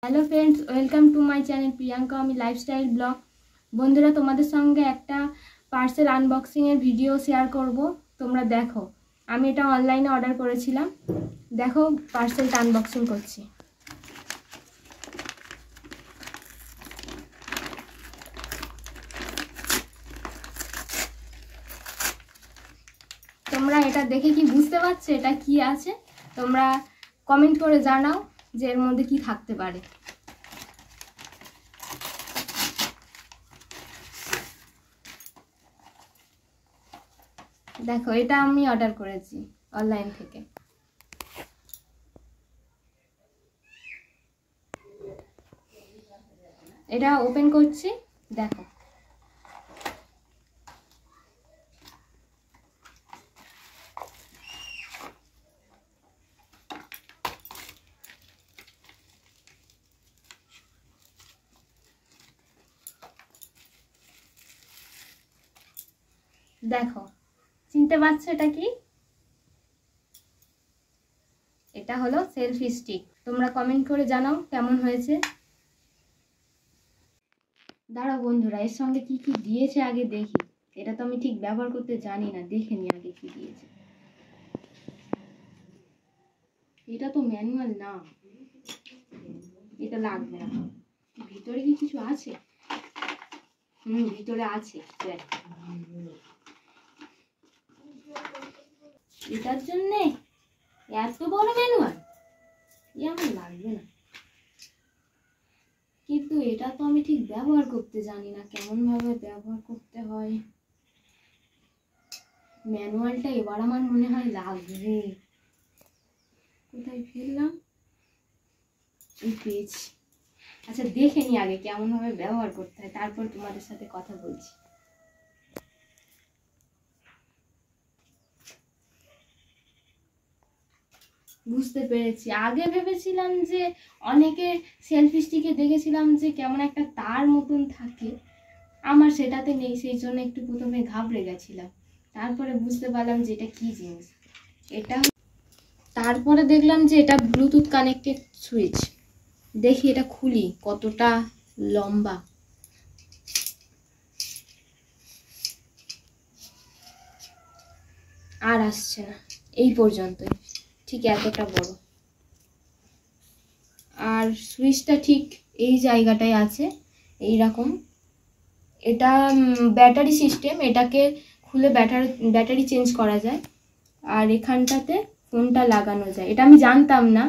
Hello friends, welcome to my channel Priyanka আমি lifestyle blog. বন্ধুরা, তোমাদের সঙ্গে একটা পার্সেল আনবক্সিংয়ের ভিডিও শেয়ার করব। তোমরা দেখো, আমি এটা অনলাইনে অর্ডার করেছিলাম। দেখো, পার্সেলটা আনবক্সিং করছি। তোমরা এটা দেখে কি বুঝতে পারছো এটা কি আছে? তোমরা কমেন্ট করে জানাও যে এর মধ্যে কি থাকতে পারে। দেখো, এটা আমি অর্ডার করেছি অনলাইন থেকে। এটা ওপেন করছি, দেখো। দেখো, চিনতে পারছো এটা কি? এটা হলো সেলফি স্টিক। তোমরা কমেন্ট করে জানাও কেমন হয়েছে। দাঁড়াও বন্ধুরা, এর সঙ্গে কি কি দিয়েছে আগে দেখি। এটা তো আমি ঠিক ব্যবহার করতে জানি না, দেখে নি আগে কি দিয়েছে। এটা তো ম্যানুয়াল না, এটা লাগবে না। ভিতরে কি কিছু আছে? ভিতরে আছে। এটার জন্য এত বড় ম্যানুয়াল আমার লাগবে না, কিন্তু এটা তো আমি ঠিক ব্যবহার করতে জানি না, কেমন ভাবে ব্যবহার করতে হয়। ম্যানুয়ালটা এবার আমার মনে হয় লাগবে। কোথায় ফেললাম? এই পেয়েছি। আচ্ছা, দেখে নি আগে কেমন ভাবে ব্যবহার করতে হয়, তারপর তোমাদের সাথে কথা বলছি। বুঝতে পেরেছি। আগে ভেবেছিলাম যে অনেকে সেলফি স্টিকে দেখেছিলাম যে কেমন একটা তার মতন থাকে, আমার সেটাতে নেই, সেই জন্য একটু প্রথমে ঘাবড়ে গেছিলাম। তারপরে বুঝতে পারলাম যে এটা কি জিনিস। এটা তারপরে দেখলাম যে এটা ব্লুটুথ কানেক্টেড সুইচ। দেখি এটা খুলি, কতটা লম্বা। আর আসছে না, এই পর্যন্তই, ঠিক এতটা বড়। আর সুইচটা ঠিক এই জায়গাটায় আছে, এই রকম। এটা ব্যাটারি সিস্টেম, এটাকে খুলে ব্যাটারি চেঞ্জ করা যায়। আর এখানটাতে ফোনটা লাগানো যায়। এটা আমি জানতাম না,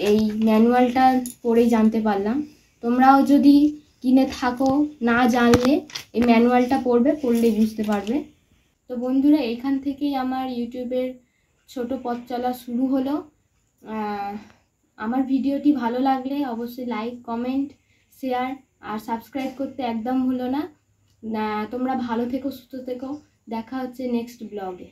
এই ম্যানুয়ালটা পড়েই জানতে পারলাম। তোমরাও যদি কিনে থাকো, না জানলে এই ম্যানুয়ালটা পড়লেই বুঝতে পারবে। তো বন্ধুরা, এখান থেকেই আমার ইউটিউবের ছোট পথ চলা শুরু হলো। আমার ভিডিওটি ভালো লাগলে অবশ্যই লাইক, কমেন্ট, শেয়ার আর সাবস্ক্রাইব করতে একদম ভুলো না। তোমরা ভালো থেকো, সুস্থ থেকো। দেখা হচ্ছে নেক্সট ব্লগে।